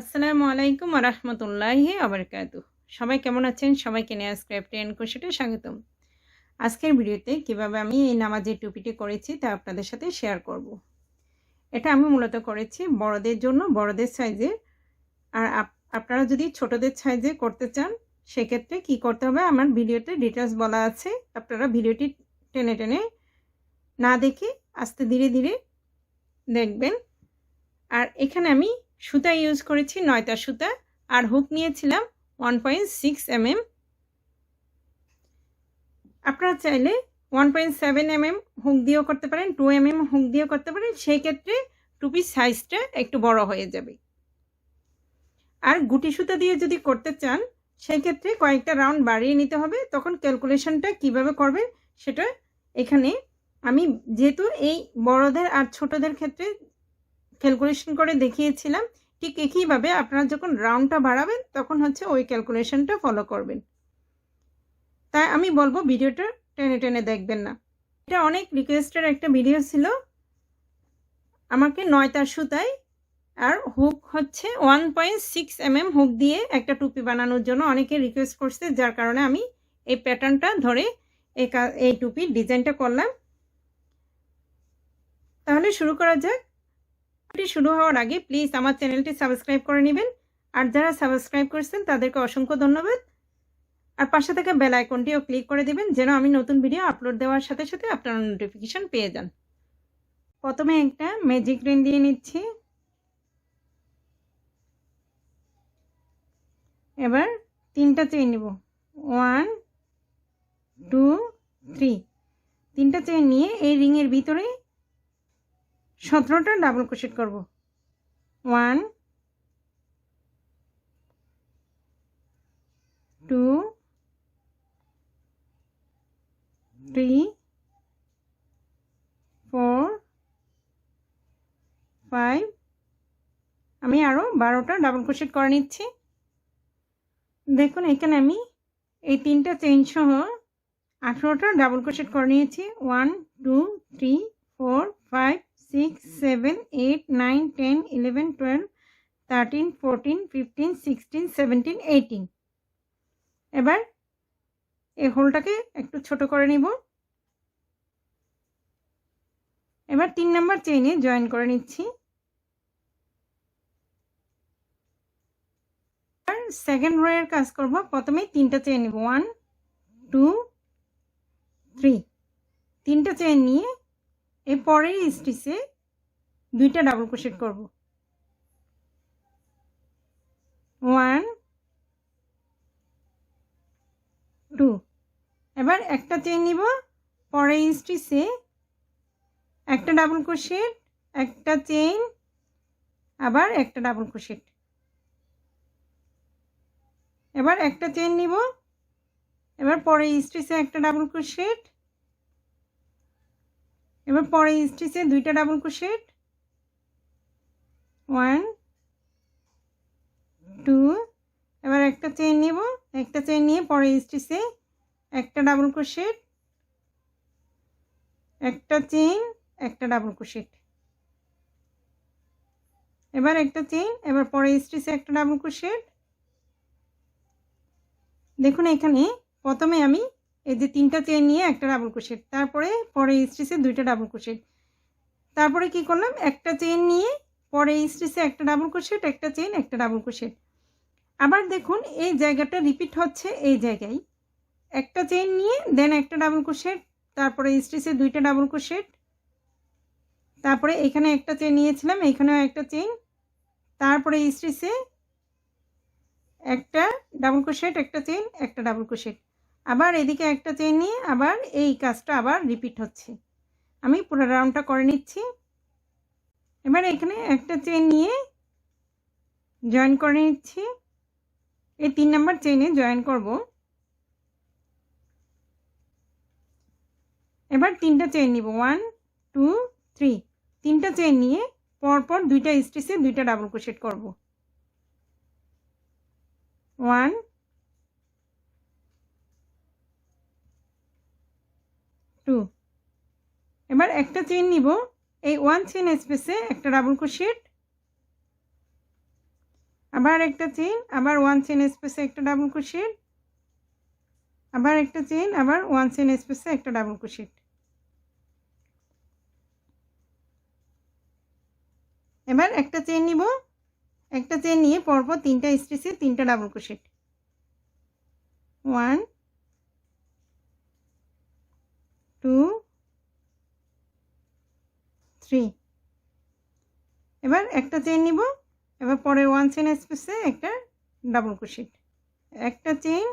আসসালামু আলাইকুম ওয়া রাহমাতুল্লাহি ওয়া বারাকাতুহু। সবাই কেমন আছেন? সবাইকে নেয়াজ ক্রাফট এন্ড ক্রোশেটে স্বাগতম। আজকের ভিডিওতে কিভাবে আমি এই নামাজের টুপিটি করেছি তা আপনাদের সাথে শেয়ার করব। এটা আমি মূলত করেছি বড়দের জন্য, বড়দের সাইজে। আর আপনারা যদি ছোটদের সাইজে করতে চান সেক্ষেত্রে কি করতে হবে আমার ভিডিওতে ডিটেইলস বলা আছে। আপনারা ভিডিওটি টেনে টেনে না দেখে আস্তে ধীরে ধীরে দেখবেন। আর এখানে আমি সুতা ইউজ করেছি 9টা সুতা আর হুক নিয়েছিলাম 1.6 mm। আপনারা চাইলে 1.7 mm হুক দিয়েও করতে পারেন, 2 mm হুক দিয়েও করতে পারেন, সেই ক্ষেত্রে টুপির সাইজটা একটু বড় হয়ে যাবে। আর গুটি সুতা দিয়ে যদি করতে চান সেই ক্ষেত্রে কয়েকটা রাউন্ড বাড়িয়ে নিতে হবে। তখন ক্যালকুলেশনটা কিভাবে করবেন সেটা এখানে আমি যেহেতু এই বড়দের আর ছোটদের ক্ষেত্রে ক্যালকুলেশন করে দেখিয়েছিলাম, ঠিক একইভাবে আপনারা যখন রাউন্ডটা বাড়াবেন তখন হচ্ছে ওই ক্যালকুলেশনটা ফলো করবেন। তাই আমি বলবো ভিডিওটা টেনে টেনে দেখবেন না। এটা অনেক রিকোয়েস্টের একটা ভিডিও ছিল। আমাকে 9টা সুতায় আর হুক হচ্ছে 1.6 mm হুক দিয়ে একটা টুপি বানানোর জন্য অনেকে রিকোয়েস্ট করছে, যার কারণে আমি এই প্যাটার্নটা ধরে এই টুপির ডিজাইনটা করলাম। তাহলে শুরু করা যাক। শুরু হওয়ার আগে প্লিজ আমার চ্যানেলটি সাবস্ক্রাইব করে নেবেন। আর যারা সাবস্ক্রাইব করেছেন তাদেরকে অসংখ্য ধন্যবাদ। আর পাশে থাকা বেল আইকনটিও ক্লিক করে দিবেন যেন আমি নতুন ভিডিও আপলোড দেওয়ার সাথে সাথে আপনারা নোটিফিকেশন পেয়ে যান। প্রথমে একটা ম্যাজিক রিং দিয়ে নিচ্ছি। এবার 3টা চেইন নিব, 1 2 3। 3টা চেইন নিয়ে এই রিংয়ের ভিতরে 17টা ডাবল ক্রোশেট করব। 1 2 3 4 5। আমি আরও 12টা ডাবল ক্রোশেট করে নিচ্ছি। দেখুন এখানে আমি এই 3টা চেইন সহ 18টা ডাবল ক্রোশেট করে নিয়েছি। 1 2 3 4 5 6 7 8 9 10 11 12 13 14 15 16 17 18। এবার এই হোলটাকে একটু ছোট করে নিব। এবার 3 নাম্বার চেইনে জয়েন করে নিচ্ছি। আর সেকেন্ড রোয়ের কাজ করব। প্রথমে 3টা চেইন নিব, 1 2 3। 3টা চেইন নিয়ে এই পরের স্টিচে 2টা ডাবল ক্রোশেট করব। 1 2। এবার একটা চেইন নিব, পরের স্টিচে একটা ডাবল ক্রোশেট, একটা চেইন, আবার একটা ডাবল ক্রোশেট। এবার একটা চেইন নিব, এবার পরের স্টিচে একটা ডাবল ক্রোশেট, এবার পরের স্টিচে 2টা ডাবল ক্রোশেট, 1 2। এবার একটা চেইন নিব, একটা চেইন নিয়ে পরের স্টিচে একটা ডাবল ক্রোশেট, একটা চেইন, একটা ডাবল ক্রোশেট। এবার একটা চেইন, এবার পরের স্টিচে একটা ডাবল ক্রোশেট। দেখুন এখানে প্রথমে আমি এই যে 3টা চেইন নিয়ে একটা ডাবল ক্রোশেট, তারপরে পরের স্টিচে 2টা ডাবল ক্রোশেট, তারপরে কি করলাম একটা চেইন নিয়ে পরের স্টিচে একটা ডাবল ক্রোশেট, একটা চেইন, একটা ডাবল ক্রোশেট। আবার দেখুন এই জায়গাটা রিপিট হচ্ছে, এই জায়গায় একটা চেইন নিয়ে দেন একটা ডাবল ক্রোশেট, তারপরে স্টিচে 2টা ডাবল ক্রোশেট, তারপরে এখানে একটা চেইন নিয়েছিলাম, এখানেও একটা চেইন, তারপরে স্টিচে একটা ডাবল ক্রোশেট, একটা চেইন, একটা ডাবল ক্রোশেট। আবার এদিকে একটা চেইন নিয়ে আবার এই কাজটা আবার রিপিট হচ্ছে। আমি পুরো রাউন্ডটা করে নিচ্ছি। এবার এখানে একটা চেইন নিয়ে জয়েন করে নিচ্ছি, এই 3 নাম্বার চেইনে জয়েন করব। এবার 3টা চেইন নিব, 1 2 3। 3টা চেইন নিয়ে পরপর 2টা স্টিচে 2টা ডাবল ক্রোশেট করব, 1 2। এবার একটা চেইন নিব, এই 1 চেইন স্পেসে একটা ডাবল ক্রোশেট, আবার একটা চেইন, আবার 1 চেইন স্পেসে একটা ডাবল ক্রোশেট, আবার একটা চেইন, আবার 1 চেইন স্পেসে একটা ডাবল ক্রোশেট। এবার একটা চেইন নিব, একটা চেইন নিয়ে পরপর 3টা স্টিচে 3টা ডাবল ক্রোশেট, 1 2 3। এবার একটা চেইন নিব, এবার পরের 1 চেইন স্পেসে একটা ডাবল ক্রোশেট, একটা চেইন,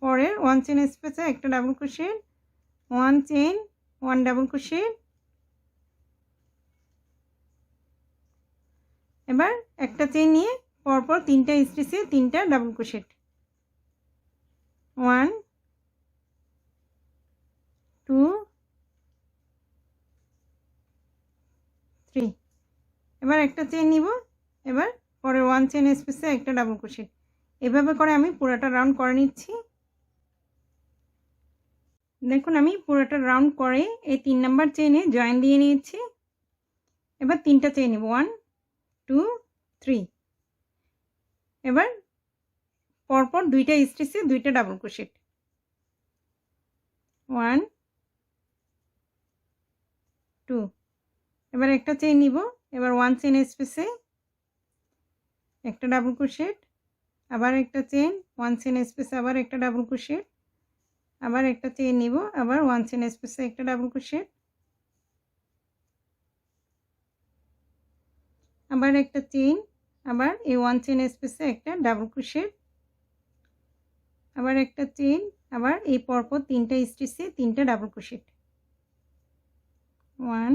পরের 1 চেইন স্পেসে একটা double crochet, 1 chain 1 double crochet. এবার একটা চেইন নিয়ে পরপর 3টা স্টিচে 3টা ডাবল ক্রোশেট, 1 2 3। এবার একটা চেইন নিব, এবার পরের 1 চেইন স্পেসে একটা ডাবল ক্রোশেট। এভাবে করে আমি পুরোটা রাউন্ড করে নিচ্ছি। দেখুন আমি পুরোটা রাউন্ড করে এই 3 নাম্বার চেইনে জয়েন দিয়ে নিয়েছি। এবার 3টা চেইন নিব, 1 2 3। এবার পরপর 2টা স্টিচে 2টা ডাবল ক্রোশেট, 1 2। এবার একটা চেইন নিব, এবার 1 চেইন স্পেসে একটা ডাবল ক্রোশেট, আবার একটা চেইন, 1 চেইন স্পেসে আবার একটা ডাবল ক্রোশেট, আবার একটা চেইন নিব, আবার 1 চেইন স্পেসে একটা ডাবল ক্রোশেট, আবার একটা চেইন, আবার এই 1 চেইন স্পেসে একটা ডাবল ক্রোশেট, আবার একটা চেইন, আবার এই পরপর 3টা স্টিচে 3টা ডাবল ক্রোশেট, 1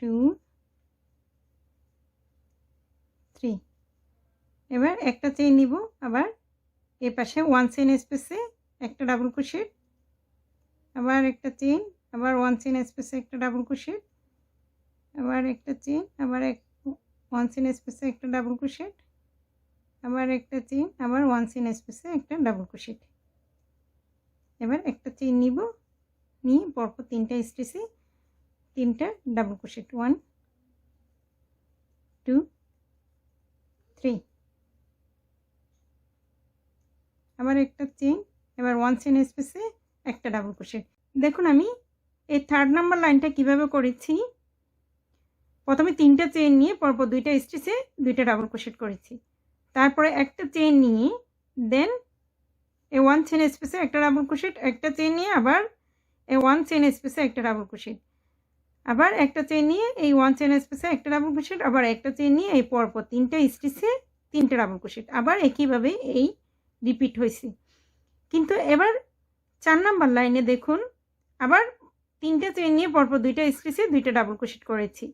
2 3। এবার একটা চেইন নিব, আবার এই পাশে 1 চেইন স্পেসে একটা ডাবল ক্রোশেট, আবার একটা চেইন, আবার 1 চেইন স্পেসে একটা ডাবল ক্রোশেট, আবার একটা চেইন, আবার 1 চেইন স্পেসে একটা ডাবল ক্রোশেট, আবার একটা চেইন, আবার 1 চেইন স্পেসে একটা ডাবল ক্রোশেট। এবার একটা চেইন নিব, নিয়ে পরপর 3টা স্টিচে 3টা ডাবল ক্রোশেট, 1 2 3। আবার একটা চেইন, এবার 1 চেইন স্পেসে একটা ডাবল ক্রোশেট। দেখুন আমি এই 3rd নাম্বার লাইনটা কিভাবে করেছি। প্রথমে 3টা চেইন নিয়ে পরপর 2টা স্টিচে 2টা ডাবল ক্রোশেট করেছি, তারপরে একটা চেইন নিয়ে দেন এই 1 চেইন স্পেসে একটা ডাবল ক্রোশেট, একটা চেইন নিয়ে আবার এই 1 চেইন স্পেসে একটা ডাবল ক্রোশেট, আবার একটা চেইন নিয়ে এই 1 চেইন স্পেসে একটা ডাবল ক্রোশেট, আবার একটা চেইন নিয়ে এই পরপর 3টা স্টিচে 3টা ডাবল ক্রোশেট, আবার একইভাবে এই রিপিট হয়েছে। কিন্তু এবার 4 নাম্বার লাইনে দেখুন আবার 3টা চেইন নিয়ে পরপর 2টা স্টিচে 2টা ডাবল ক্রোশেট করেছি,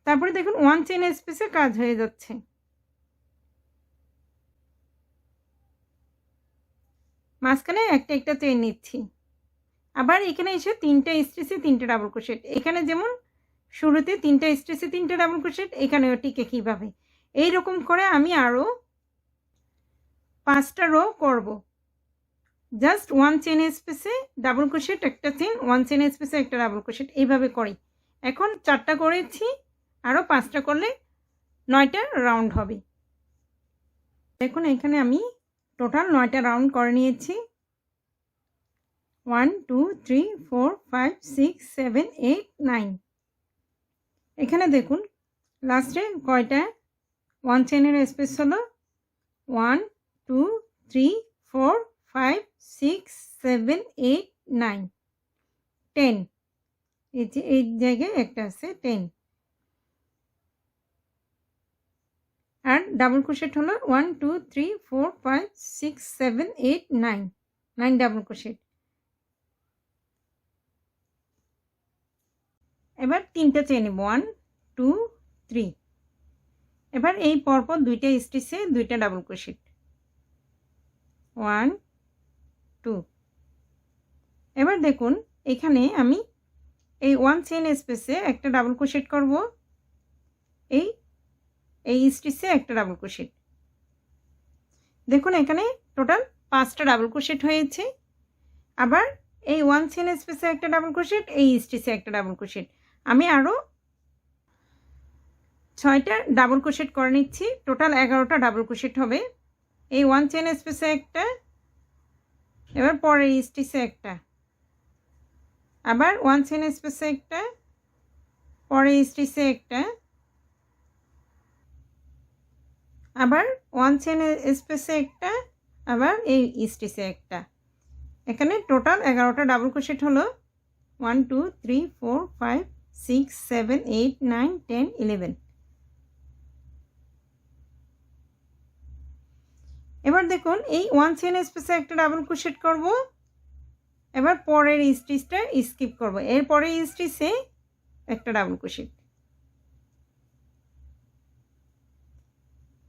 তারপরে দেখুন 1 চেইন স্পেসে কাজ হয়ে যাচ্ছে। মাঝখানে একটা একটা চেইন নিচ্ছি, আবার এখানে এসে 3টা স্টিচে 3টা ডাবল ক্রোশেট। এখানে যেমন শুরুতে 3টা স্টিচে 3টা ডাবল ক্রোশেট, এখানেও ঠিক একইভাবে। এইরকম করে আমি আরও 5টা রো করব। জাস্ট 1 চেইন স্পেসে ডাবল ক্রোশেট, একটা চেইন, 1 চেইন স্পেসে একটা ডাবল ক্রোশেট, এইভাবে করি। এখন 4টা করেছি, আরও 5টা করলে 9টা রাউন্ড হবে। দেখুন এখানে আমি টোটাল 9টা রাউন্ড করে নিয়েছি। 1 2 3 4 5 6 7 8 9। এখানে দেখুন লাস্টে কয়টা 1 চেইনের স্পেস হলো 1 2 3 4 5 6 7 8 9 10। এই যে এই জায়গায় একটা আছে 10, আর ডাবল ক্রোশেট হলো 1 2 3 4 5 6 7 8 9 9 ডাবল ক্রোশেট। এবার 3টা চেইন নেব, 1 2 3। এবার এই পরপর 2টা স্টিচে 2টা ডাবল ক্রোশেট, 1 2। এবার দেখুন এখানে আমি এই 1 চেইন স্পেসে একটা ডাবল ক্রোশেট করব, এই স্টিচে একটা ডাবল ক্রোশেট। দেখুন এখানে টোটাল 5টা ডাবল ক্রোশেট হয়েছে। আবার এই 1 চেইন স্পেসে একটা ডাবল ক্রোশেট, এই স্টিচে একটা ডাবল ক্রোশেট। আমি আরও 6টা ডাবল ক্রোশেট করে নিচ্ছি, টোটাল 11টা ডাবল ক্রোশেট হবে। এই 1 চেন স্পেসে একটা, এবার পরের স্টিচে একটা, আবার 1 চেন স্পেসে একটা, পরের স্টিচে একটা, আবার 1 চেন স্পেসে একটা, আবার এই স্টিচে একটা। এখানে টোটাল 11টা ডাবল ক্রোশেট হলো 1 2 3 4 5 6 7 8 9 10 11। এবার দেখুন এই 1 চেন স্পেসে একটা ডাবল ক্রোশেট করব, এবার পরের স্টিচটা স্কিপ করব, এর পরের স্টিচে একটা ডাবল ক্রোশেট,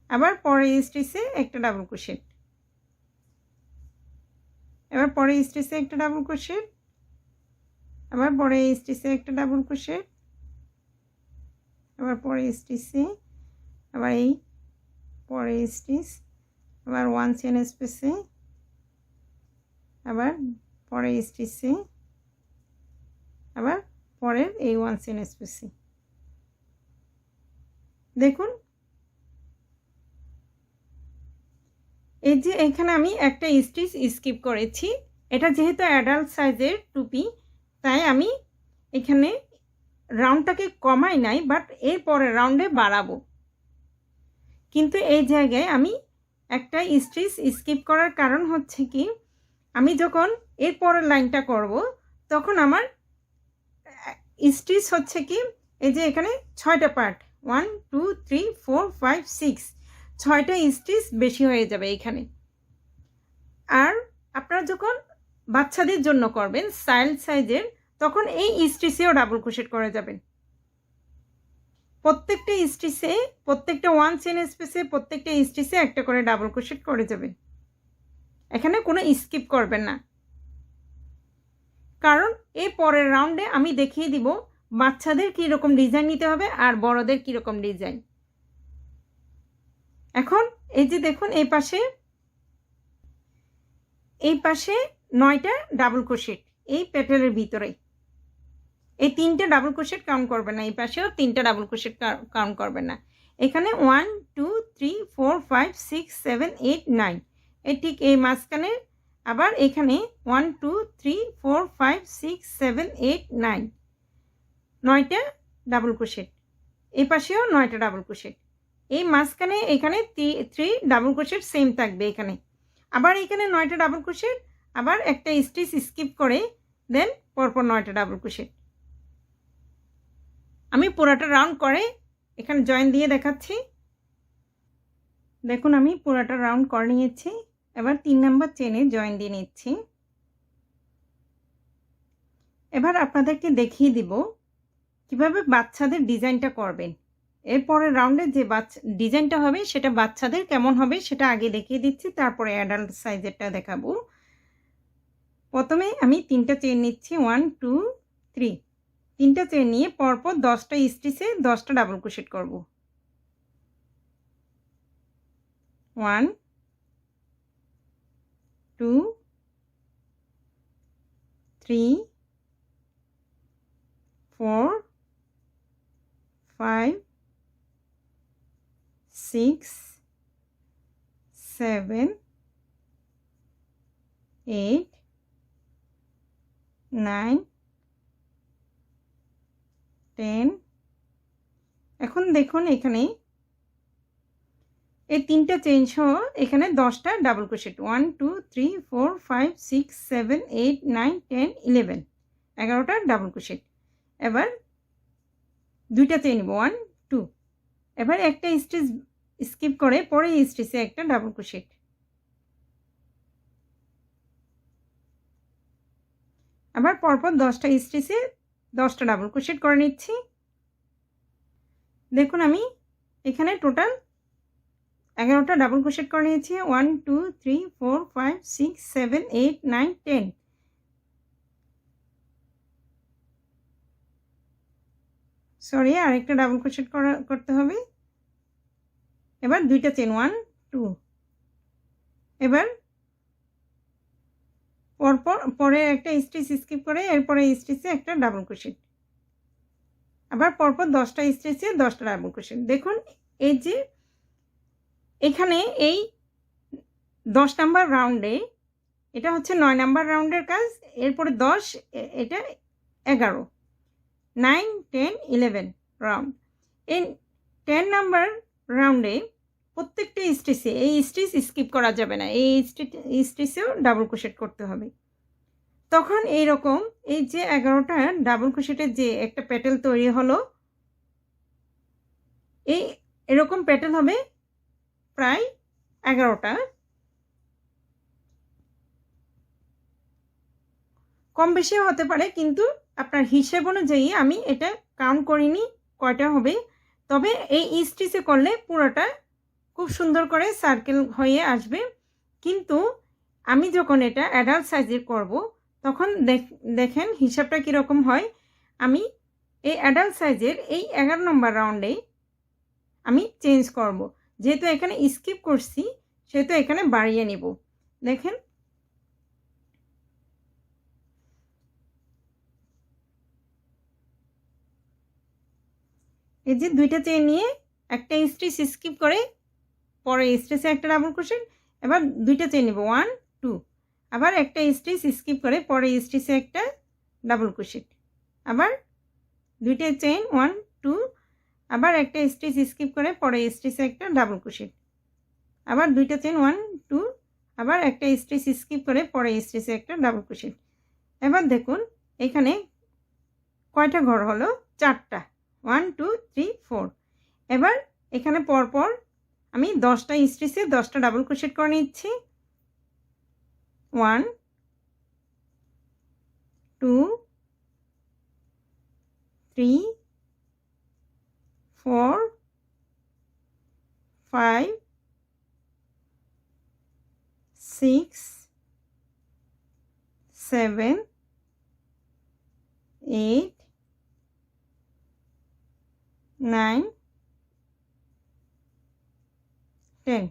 আবার পরের স্টিচে একটা ডাবল ক্রোশেট, এবার পরের স্টিচে একটা ডাবল ক্রোশেট, আবার পরের স্টিচে একটা ডাবল ক্রোশেট, আবার পরের স্টিচে, আবার এই পরের স্টিচ, আবার 1 চেন স্পেসে, আবার পরের স্টিচে, আবার পরের এই 1 চেন স্পেসে। দেখুন এই যে এখানে আমি একটা স্টিচ স্কিপ করেছি, এটা যেহেতু অ্যাডাল্ট সাইজের টুপি তাই আমি এখানে রাউন্ডটাকে কমাই নাই, বাট এর পরের রাউন্ডে বাড়াবো। কিন্তু এই জায়গায় আমি একটা স্টিচ স্কিপ করার কারণ হচ্ছে কি, আমি যখন এর পরের লাইনটা করব তখন আমার স্টিচ হচ্ছে কি, এই যে এখানে 6টা পার্ট 1 2 3 4 5 6, 6টা স্টিচ বেশি হয়ে যাবে এখানে। আর আপনারা যখন বাচ্চাদের জন্য করবেন চাইল্ড সাইজের, তখন এই স্টিচেও ডাবল ক্রোশেট করে যাবেন। প্রত্যেকটা স্টিচে, প্রত্যেকটা 1 চেন স্পেসে প্রত্যেকটা স্টিচে একটা করে ডাবল ক্রোশেট করে যাবেন, এখানে কোনো স্কিপ করবেন না। কারণ এর পরের রাউন্ডে আমি দেখিয়ে দিব বাচ্চাদের কী রকম ডিজাইন নিতে হবে আর বড়দের কী রকম ডিজাইন। এখন এই যে দেখুন এই পাশে 9টা ডাবল ক্রোশেট এই পেটেলের ভিতরে, এই 3টে ডাবল ক্রোশেট কাউন্ট করবেন না, এই পাশেও 3টা ডাবল ক্রোশেট কাউন্ট করবেন না। এখানে 1 2 3 4 5 6 7 8 9, এই ঠিক এই মাঝখানে আবার এখানে 1 2 3 4 5 6 7 8 9, 9টা ডাবল ক্রোশেট, এই পাশেও 9টা ডাবল ক্রোশেট, এই মাঝখানে এখানে 3 ডাবল ক্রোশেট সেম থাকবে এখানে, আবার এখানে 9টা ডাবল ক্রোশেট, আবার একটা স্টিচ স্কিপ করে দেন পরপর 9টা ডাবল ক্রোশেট। আমি পুরোটা রাউন্ড করে এখানে জয়েন দিয়ে দেখাচ্ছি। দেখুন আমি পুরোটা রাউন্ড করে নিয়েছি, এবার 3 নাম্বার চেনে জয়েন দিয়ে নিচ্ছি। এবার আপনাদেরকে দেখিয়ে দিব কিভাবে বাচ্চাদের ডিজাইনটা করবেন। এরপরে রাউন্ডে যে ডিজাইনটা হবে সেটা বাচ্চাদের কেমন হবে সেটা আগে দেখিয়ে দিচ্ছি, তারপরে অ্যাডাল্ট সাইজেরটা দেখাবো। প্রথমে আমি 3টা চেন নিচ্ছি, 1 2 3, 3টা চেন নিয়ে পরপর 10টা স্টিচে 10টা ডাবল ক্রোশেট করব। 1 2 3 4 5 6 7 8 9 10। এখন দেখুন এখানে এই 3টা চেন সহ এখানে 10টা ডাবল ক্রোশেট, 1 2 3 4 5 6 7 8 9 10 11, 11টা ডাবল ক্রোশেট। এবার 2টা চেন নিব 1 2, এবার একটা স্টিচ স্কিপ করে পরে স্টিচে একটা ডাবল ক্রোশেট, আবার পরপর 10টা স্টিচে 10টা ডাবল ক্রোশেট করে নিচ্ছি। দেখুন আমি এখানে টোটাল 11টা ডাবল ক্রোশেট করে নিয়েছি, 1 2 3 4 5 6 7 8 9 10। সরি আরেকটা ডাবল ক্রোশেট করতে হবে। এবার 2টা চেন 1 2, এবার পরে একটা স্টিচ স্কিপ করে এরপরে স্টিচে একটা ডাবল ক্রোশেট, আবার পরপর 10টা স্টিচে 10টা ডাবল ক্রোশেট। দেখুন এই যে এখানে এই 10 নাম্বার রাউন্ডে এটা হচ্ছে 9 নাম্বার রাউন্ডের কাজ, এরপরে 10 এটা 11 9 10 11 রাউন্ড। এই 10 নাম্বার রাউন্ডে প্রত্যেকটা স্টিচে এই স্টিচ স্কিপ করা যাবে না, এই স্টিচেও ডাবল ক্রোশেট করতে হবে। তখন এই রকম এই যে 11টা ডাবল ক্রোশেটের যে একটা প্যাটেল তৈরি হলো, এই এরকম প্যাটেল হবে প্রায় 11টা। কম বেশিও হতে পারে, কিন্তু আপনার হিসেব অনুযায়ী আমি এটা কাউন্ট করিনি কয়টা হবে। তবে এই স্টিচে করলে পুরোটা খুব সুন্দর করে সার্কেল হয়ে আসবে। কিন্তু আমি যখন এটা অ্যাডাল্ট সাইজের করব তখন দেখেন হিসাবটা কীরকম হয়। আমি এই অ্যাডাল্ট সাইজের এই 11 নম্বর রাউন্ডে আমি চেঞ্জ করব, যেহেতু এখানে স্কিপ করছি সেহেতু এখানে বাড়িয়ে নিব। দেখেন এই যে দুইটা চেন নিয়ে একটা স্টিচ স্কিপ করে পরে স্টিচে একটা ডাবল ক্রোশেট, এবার দুইটা চেন নিব 1 2, আবার একটা স্টিচ স্কিপ করে পরে স্টিচে একটা ডাবল ক্রোশেট, আবার দুইটা চেন 1 2, আবার একটা স্টিচ স্কিপ করে পরে স্টিচে একটা ডাবল ক্রোশেট, আবার দুইটা চেন 1 2, আবার একটা স্টিচ স্কিপ করে পরে স্টিচে একটা ডাবল ক্রোশেট। এবার দেখুন এখানে কয়টা ঘর হলো, 4টা 1 2 3 4। এবার এখানে পরপর আমি 10টা স্টিচে 10টা ডাবল ক্রোশেট করে নিচ্ছি। 1 2 3 4 5 6 7 8 9 10।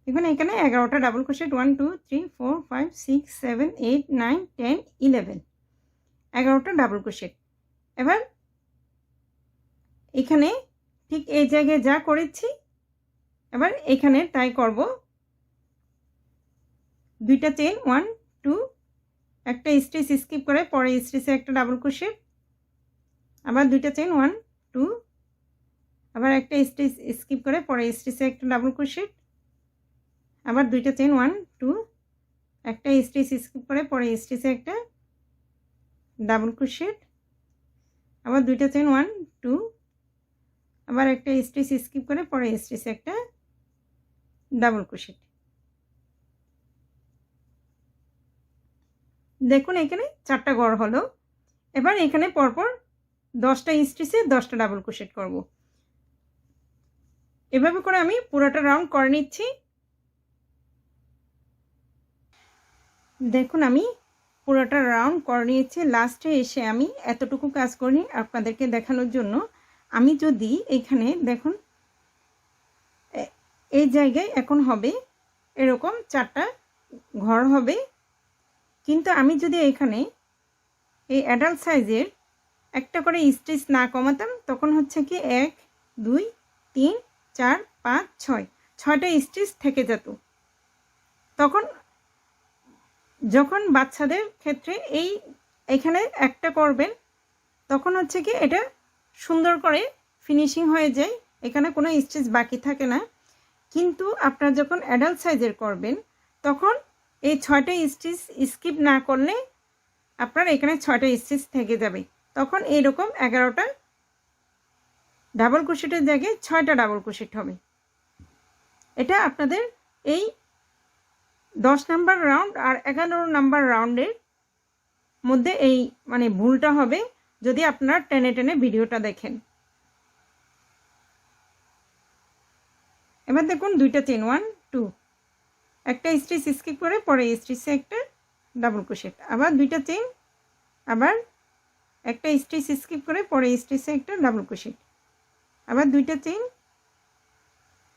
দেখুন এখানে 11টা ডাবল ক্রোশেট 1 2 3 4 5 6 7 8 9 10 11, 11টা ডাবল ক্রোশেট। এবার এখানে ঠিক এই জায়গায় যা করেছি এবার এখানে তাই করব। দুইটা চেন 1 2, একটা স্টিচ স্কিপ করে পরে স্টিচে একটা ডাবল ক্রোশেট, আবার দুইটা চেন 1 2, আবার একটা স্টিচ স্কিপ করে পরে স্টিচে একটা ডাবল ক্রোশেট, আবার দুইটা চেন 1 2, একটা স্টিচ স্কিপ করে পরে স্টিচে একটা ডাবল ক্রোশেট, আবার দুইটা চেন 1 2, আবার একটা স্টিচ স্কিপ করে পরে স্টিচে একটা ডাবল ক্রোশেট। দেখুন এখানে 4টা ঘর হলো। এবার এখানে পরপর 10টা স্টিচে 10টা ডাবল ক্রোশেট করব। এভাবে করে আমি পুরোটা রাউন্ড করে নিচ্ছি। দেখুন আমি পুরোটা রাউন্ড করে নিয়েছি। লাস্টে এসে আমি এতটুকু কাজ করি আপনাদেরকে দেখানোর জন্য। আমি যদি এখানে দেখুন এই জায়গায় এখন হবে এরকম 4টা ঘর হবে, কিন্তু আমি যদি এখানে এই অ্যাডাল্ট সাইজের একটা করে স্টিচ না কমাতাম তখন হচ্ছে কি 1 2 3 4 5 6 6টা স্টিচ থেকে যেত। তখন যখন বাচ্চাদের ক্ষেত্রে এখানে একটা করবেন তখন হচ্ছে কি এটা সুন্দর করে ফিনিশিং হয়ে যায়, এখানে কোনো স্টিচ বাকি থাকে না। কিন্তু আপনারা যখন অ্যাডাল্ট সাইজের করবেন তখন এই 6টা স্টিচ স্কিপ না করলে আপনার এখানে 6টা স্টিচ থেকে যাবে। তখন এইরকম 11টা ডাবল ক্রোশেটের জায়গায় 6টা ডাবল ক্রোশেট হবে। এটা আপনাদের এই 10 নাম্বার রাউন্ড আর 11 নাম্বার রাউন্ডের মধ্যে এই মানে ভুলটা হবে যদি আপনারা টেনে টেনে ভিডিওটা দেখেন। এবার দেখুন দুইটা চেন 1 2, একটা স্টিচ স্কিপ করে পরে স্টিচে একটা ডাবল ক্রোশেট, আবার দুইটা চেন, আবার একটা স্টিচ স্কিপ করে পরে স্টিচে একটা ডাবল ক্রোশেট, আবার দুইটা চেন,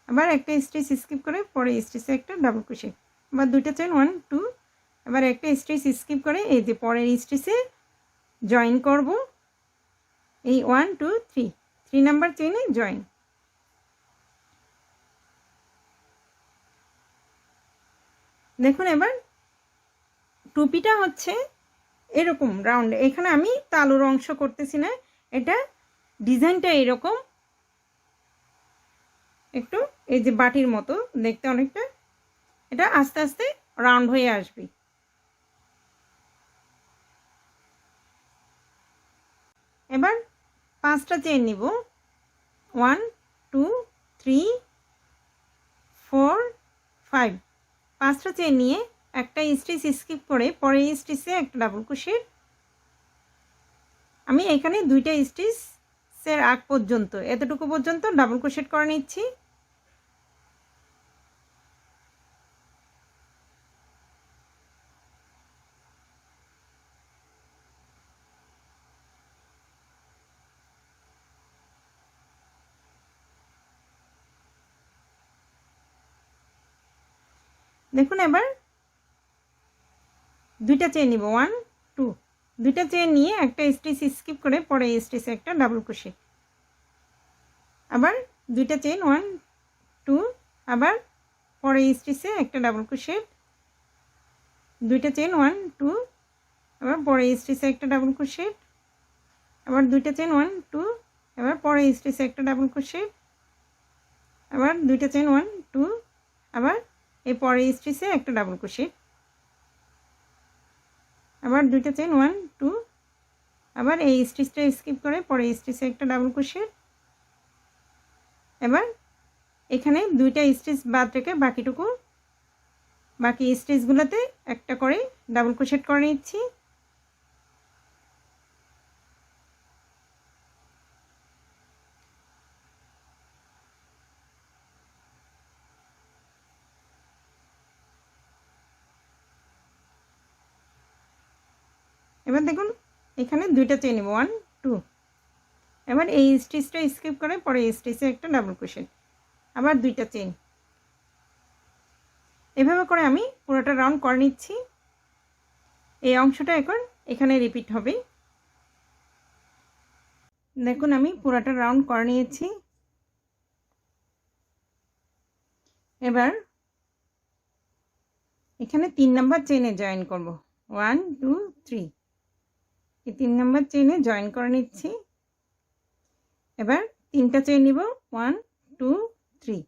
আবার একটা স্টিচ স্কিপ করে পরে স্টিচে একটা ডাবল ক্রোশেট, আবার দুইটা চেন 1 2, আবার একটা স্টিচ স্কিপ করে এই যে পরের স্টিচে জয়েন করব, এই 1 2 3 নাম্বার চেইনে জয়েন। দেখুন এবার টুপিটা হচ্ছে এরকম রাউন্ড, এখানে আমি তালুর অংশ করতেছি না, এটা ডিজাইনটা এরকম একটু এই যে বাটির মতো দেখতে অনেকটা, এটা আস্তে আস্তে রাউন্ড হয়ে আসবে। এবার 5টা চেইন নিব, 1 2 3 4 5। 5টা চেইন নিয়ে একটা স্টিচ স্কিপ করে পরে স্টিচে একটা ডাবল ক্রোশেট। আমি এখানে 2টা স্টিচের আগ পর্যন্ত এতটুকু পর্যন্ত ডাবল ক্রোশেট করে নিচ্ছি। দেখুন এবার 2টা চেইন নিব, 1 2। 2টা চেইন নিয়ে একটা স্টিচ স্কিপ করে পরে স্টিচে একটা ডাবল ক্রোশেট, আবার 2টা চেইন 1 2, আবার পরে স্টিচে একটা ডাবল ক্রোশেট, 2টা চেইন 1 2, আবার পরে স্টিচে একটা ডাবল ক্রোশেট, আবার 2টা চেইন 1 2, আবার পরে স্টিচে একটা ডাবল ক্রোশেট, আবার 2টা চেইন 1 2, আবার এই পরে স্টিচে একটা ডাবল ক্রোশেট, আবার 2টা চেইন 1 2, আবার এই স্টিচটা স্কিপ করে পরে স্টিচে একটা ডাবল ক্রোশেট। এবার এখানে 2টা স্টিচ বাদ রেখে বাকি স্টিচগুলোতে একটা করে ডাবল ক্রোশেট করে নিচ্ছি। এবার দেখুন এখানে 2টা চেইন নিব, 1 2। এবার এই স্টিচটা স্কিপ করে পরে স্টিচে একটা ডাবল ক্রোশেট, আবার 2টা চেইন। এভাবে করে আমি পুরোটা রাউন্ড করে নিচ্ছি। এই অংশটা এখন এখানে রিপিট হবে। দেখুন আমি পুরোটা রাউন্ড করে নিয়েছি। এবার এখানে 3 নাম্বার চেইনে জয়েন করব, 1 2 3। এই 3 নাম্বার চেইনে জয়েন করে নিচ্ছি। এবার 3টা চেইন নিব, 1 2 3।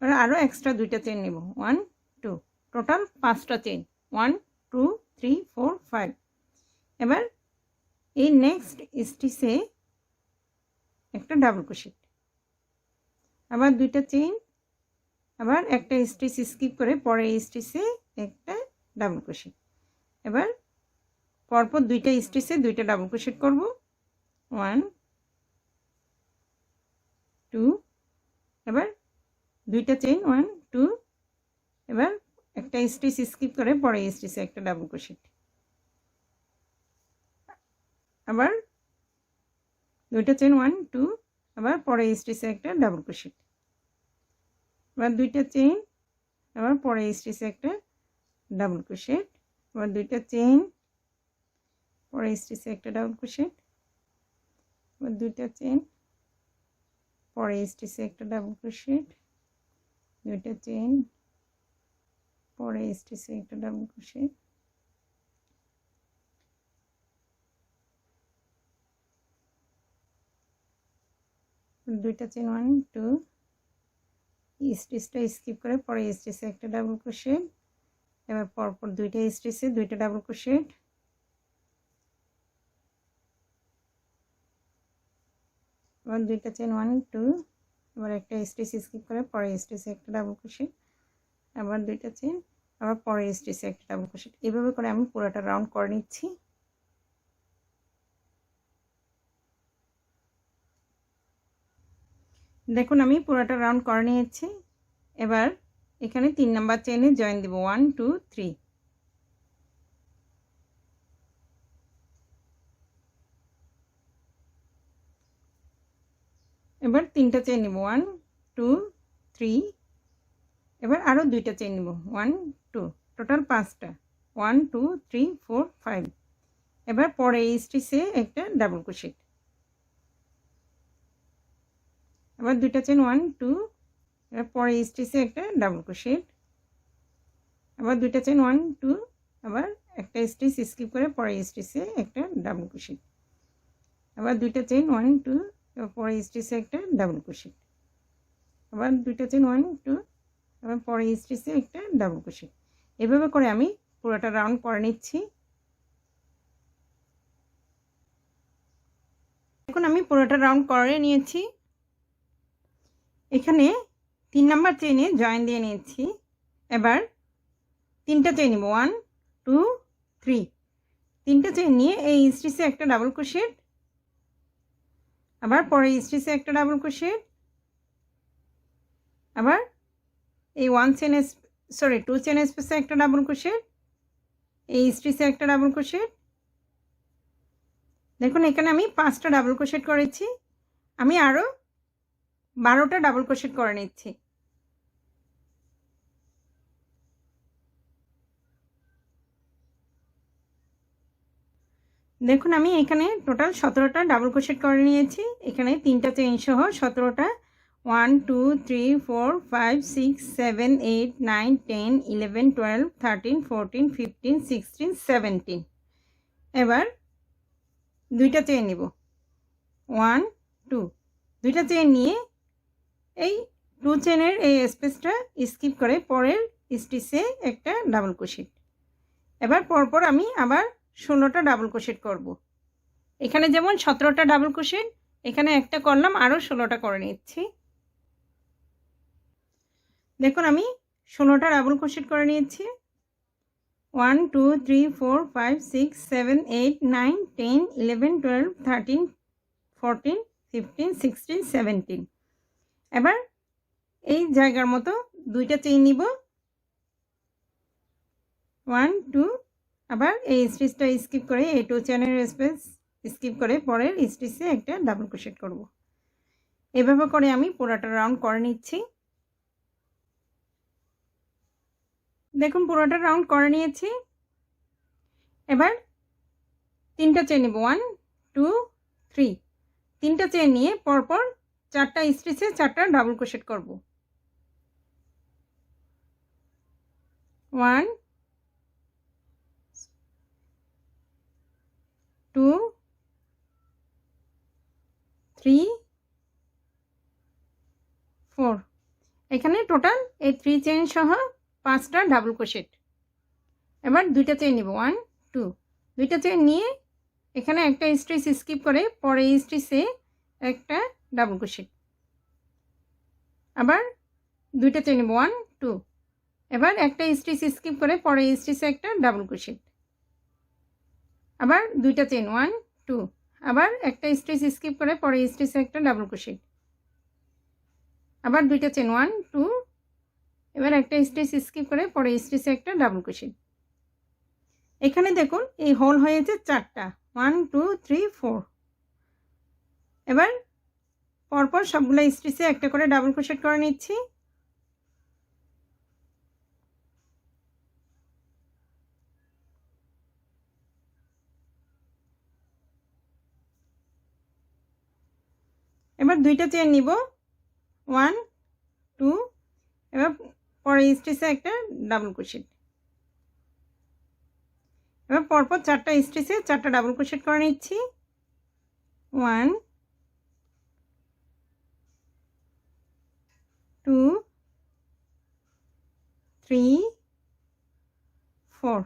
এবার আরও এক্সট্রা 2টা চেইন নিব, 1 2। টোটাল 5টা চেইন, 1 2 3 4 5। এবার এই নেক্সট স্টিচে একটা ডাবল ক্রোশেট, আবার 2টা চেইন, আবার একটা স্টিচ স্কিপ করে পরে স্টিচে একটা ডাবল ক্রোশেট। এবার পরপর 2টা স্টিচে 2টা ডাবল ক্রোশেট করব, 1 2। এবার 2টা চেইন 1 2, এবার একটা স্টিচ স্কিপ করে পরে স্টিচে একটা ডাবল ক্রোশেট, আবার 2টা চেইন 1 2, আবার পরে স্টিচে একটা ডাবল ক্রোশেট, আবার 2টা চেইন, আবার পরে স্টিচে একটা ডাবল ক্রোশেট, আবার 2টা চেইন, পরে স্টিচে একটা ডাবল ক্রোশেট, আবার 2টা চেইন, পরে স্টিচে একটা ডাবল ক্রোশেট, 2টা চেইন, পরে স্টিচে একটা ডাবল ক্রোশেট, 2টা চেইন 1 2, স্টিচটা স্কিপ করে পরে স্টিচে একটা ডাবল ক্রোশেট, এবার পরপর 2টা স্টিচে 2টা ডাবল ক্রোশেট, আবার 2টা চেইন 1 2, আবার একটা স্টিচ স্কিপ করে পরে স্টিচে একটা ডাবল ক্রোশেট, আবার 2টা চেইন, আবার পরে স্টিচে একটা ডাবল ক্রোশেট। এভাবে করে আমি পুরোটা রাউন্ড করে নিচ্ছি। দেখুন আমি পুরোটা রাউন্ড করে নিয়েছি। এবার এখানে 3 নাম্বার চেইনে জয়েন দিব, 1 2 3। এবার 3টা চেইন নিব, 1 2 3। এবার আরও 2টা চেইন নিব, 1 2। টোটাল 5টা, 1 2 3 4 5। এবার পরে এই স্টিচে একটা ডাবল ক্রোশেট, আবার দুইটা চেন 1 2, এবার পরে স্টিচে একটা ডাবল ক্রোশেট, আবার দুইটা চেন 1 2, আবার একটা স্টিচ স্কিপ করে পরে স্টিচে একটা ডাবল ক্রোশেট, আবার দুইটা চেন 1 2, পরে স্টিচে একটা ডাবল ক্রোশেট, আবার দুইটা চেন 1 2, আবার পরে স্টিচে একটা ডাবল ক্রোশেট। এভাবে করে আমি পুরোটা রাউন্ড করে নিচ্ছি। এখন আমি পুরোটা রাউন্ড করে নিয়েছি। এখানে 3 নাম্বার চেইনে জয়েন দিয়ে নিয়েছি। এবার তিনটা চেইন নিব 1 2 3, তিনটা চেইন নিয়ে এই স্টিচে একটা ডাবল ক্রোশেট, আবার পরে স্টিচে একটা ডাবল ক্রোশেট, আবার এই 2 চেইন স্পেসে একটা ডাবল ক্রোশেট, এই স্টিচে একটা ডাবল ক্রোশেট। দেখুন এখানে আমি 5টা ডাবল ক্রোশেট করেছি, আমি আরও 12টা ডাবল ক্রোশেট করে নিচ্ছি। দেখুন আমি এখানে টোটাল 17টা ডাবল ক্রোশেট করে নিয়েছি। এখানে 3টা চেইন সহ 17টা 1 2 3 4 5 6 7 8 9 10 11 12 13 14 15 16 17। এবার দুইটা চেইন নিব 1 2, দুইটা চেইন নিয়ে এই 2 চেইনের এই স্পেসটা স্কিপ করে পরের স্টিচে একটা ডাবল ক্রোশেট। এবার পরপর আমি আবার 16টা ডাবল ক্রোশেট করব। এখানে যেমন 17টা ডাবল ক্রোশেট, এখানে একটা করলাম, আরও 16টা করে নিচ্ছি। দেখুন আমি 16টা ডাবল ক্রোশেট করে নিয়েছি। 1 2 3 4 5 6 7 8 9 10 11 12 13 14 15 16 17। এবার এই জায়গার মতো দুইটা চেইন নিব 1 2, আবার এই স্টিচটা স্কিপ করে এই 2 চেইনের স্পেস স্কিপ করে পরের স্টিচে একটা ডাবল ক্রোশেট করব। এভাবে করে আমি পুরোটা রাউন্ড করে নিচ্ছি। দেখুন পুরোটা রাউন্ড করে নিয়েছি। এবার তিনটা চেইন নিব 1 2 3, তিনটা চেইন নিয়ে পরপর 4টা স্টিচে 4টা ডাবল ক্রোশেট করব। 1 2 3 4, এখানে টোটাল এই 3 চেইন সহ 5টা ডাবল ক্রোশেট। এবার দুইটা চেইন নিব 1 2, দুইটা চেইন নিয়ে এখানে একটা স্টিচ স্কিপ করে পরে স্টিচে একটা ডাবল ক্রোশেট, আবার দুইটা চেইন নিব 1 2, এবার একটা স্টিচ স্কিপ করে পরে স্টিচে একটা ডাবল ক্রোশেট, আবার দুইটা চেইন 1 2, আবার একটা স্টিচ স্কিপ করে পরে স্টিচে একটা ডাবল ক্রোশেট, আবার দুইটা চেইন 1 2, এবার একটা স্টিচ স্কিপ করে পরে স্টিচে একটা ডাবল ক্রোশেট। এখানে দেখুন এই হোল হয়েছে 4টা 1 2 3 4। এবার পরপর সবগুলো স্টিচে একটা করে ডাবল ক্রোশেট করে নিচ্ছি। এবার দুইটা চেইন নিব 1 2, এবার পরে স্টিচে একটা ডাবল ক্রোশেট, এবার পরপর 4টা স্টিচে 4টা ডাবল ক্রোশেট করে নিচ্ছি। 1 2 3 4,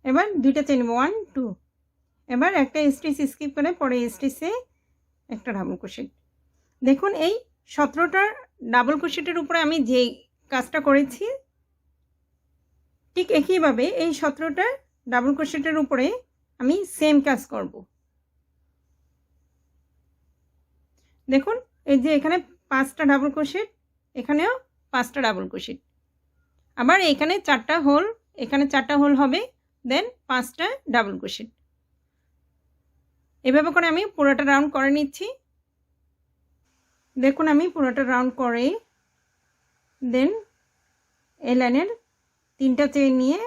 এবার দুইটা চেইন নিব 1 2, এবার একটা স্টিচ স্কিপ করে পরে স্টিচে একটা ডাবল ক্রোশেট। দেখুন এই 17টা ডাবল ক্রোশেটের উপরে আমি যে কাজটা করেছি ঠিক একইভাবে এই 17টা ডাবল ক্রোশেটের উপরে আমি সেম কাজ করব। দেখুন এই যে এখানে 5টা ডাবল ক্রোশেট, এখানেও 5টা ডাবল ক্রোশেট, আবার এখানে 4টা হোল, এখানে 4টা হোল হবে, দেন 5টা ডাবল ক্রোশেট। এভাবে করে আমি পুরোটা রাউন্ড করে নিচ্ছি। দেখুন আমি পুরোটা রাউন্ড করে দেন এই লাইনের 3টা চেইন নিয়ে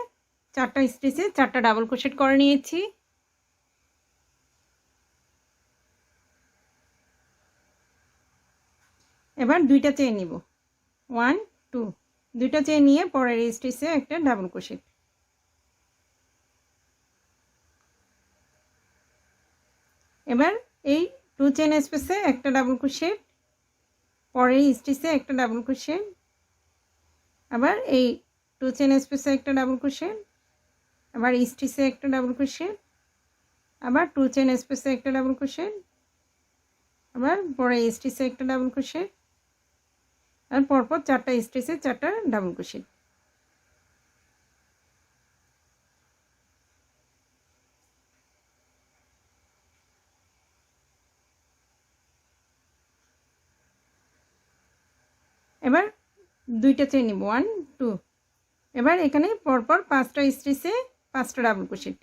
4টা স্টিচে 4টা ডাবল ক্রোশেট করে নিয়েছি। এবার দুইটা চেইন নিব 1 2 দুইটা চেইন নিয়ে পরের স্টিচে একটা ডাবল ক্রোশেট এবার এই 2 চেইন স্পেসে একটা ডাবল ক্রোশেট পরের স্টিচে একটা ডাবল ক্রোশেট আবার এই 2 চেইন স্পেসে একটা ডাবল ক্রোশেট আবার স্টিচে একটা ডাবল ক্রোশেট আবার 2 চেইন স্পেসে একটা ডাবল ক্রোশেট আবার পরে স্টিচে একটা ডাবল ক্রোশেট আর পরপর চারটা স্টিচে চারটা ডাবল ক্রোশেট এবার দুইটা চেইন নিব 1 2 এবার এখানে পরপর পাঁচটা স্টিচে পাঁচটা ডাবল ক্রোশেট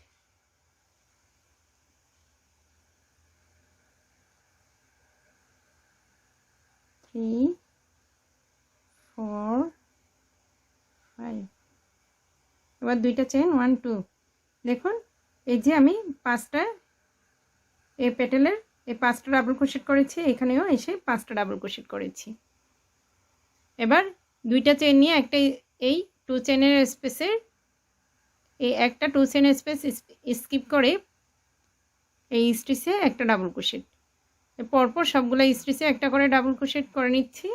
থ্রি 4 5 এবার দুইটা চেইন 1 2 দেখুন এই যে আমি পাঁচটা এই পেটেলের এই পাঁচটা ডাবল ক্রোশেট করেছি এখানেও এসে পাঁচটা ডাবল ক্রোশেট করেছি এবার দুইটা চেইন নিয়ে একটা এই 2 চেইনের স্পেসের এই একটা 2 চেইনের স্পেস স্কিপ করে এই স্টিচে একটা ডাবল ক্রোশেট পরপর সবগুলো স্টিচে একটা করে ডাবল ক্রোশেট করে নিচ্ছি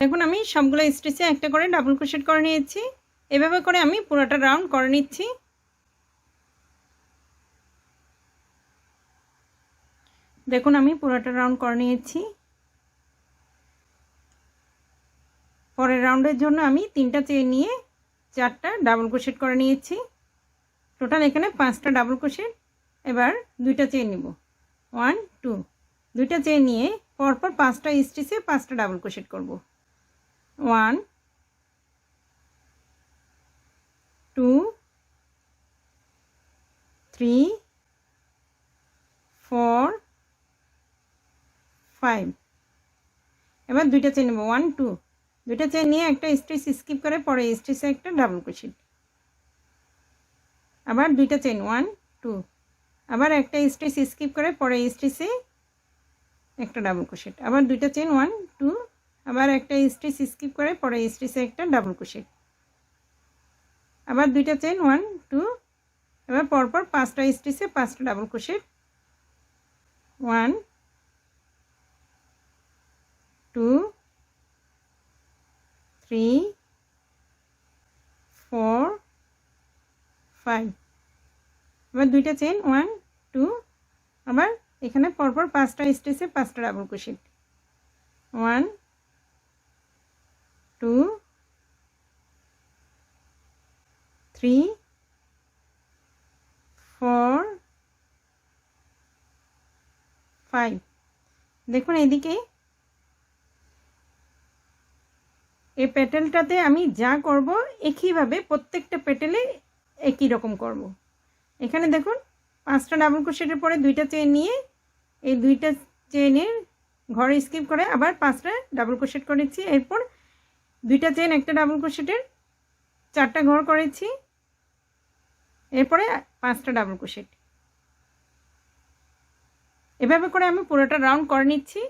দেখুন আমি সবগুলো স্টিচে একটা করে ডাবল ক্রোশেট করে নিয়েছি এভাবে করে আমি পুরোটা রাউন্ড করে নিচ্ছি দেখুন আমি পুরোটা রাউন্ড করে নিয়েছি পরের রাউন্ডের জন্য আমি তিনটা চেইন নিয়ে চারটা ডাবল ক্রোশেট করে নিয়েছি টোটাল এখানে পাঁচটা ডাবল ক্রোশেট এবার দুইটা চেইন নিব 1 2 দুইটা চেইন নিয়ে পরপর পাঁচটা স্টিচে পাঁচটা ডাবল ক্রোশেট করব 1 2 3 4 5 এবার দুইটা চেইন নেব 1 2 দুইটা চেইন নিয়ে একটা স্টিচ স্কিপ করে পরে স্টিচে একটা ডাবল ক্রোশেট আবার দুইটা চেইন 1 2 আবার একটা স্টিচ স্কিপ করে পরে স্টিচে একটা ডাবল ক্রোশেট আবার দুইটা চেইন 1 2 আবার একটা স্টিচ স্কিপ করে পরে স্টিচে একটা ডাবল ক্রোশেট আবার দুইটা চেইন 1 2 এবার পরপর পাঁচটা স্টিচে পাঁচটা ডাবল ক্রোশেট 1 2 3 4 5 এবার দুইটা চেইন 1 2 আবার এখানে পরপর পাঁচটা স্টিচে পাঁচটা ডাবল ক্রোশেট 1 2 3 4 5 দেখুন এদিকে এই পেটেলটাতে আমি যা করব একইভাবে প্রত্যেকটা পেটেলে একই রকম করব এখানে দেখুন পাঁচটা ডাবল ক্রোশেটের পরে দুইটা চেইন নিয়ে এই দুইটা চেইনের ঘরে স্কিপ করে আবার পাঁচটা ডাবল ক্রোশেট করেছি এরপর দুইটা চেইন একটা ডাবল ক্রোশেটের চারটা ঘর করেছি এরপরে পাঁচটা ডাবল ক্রোশেট এভাবে করে আমি পুরোটা রাউন্ড করে নিচ্ছি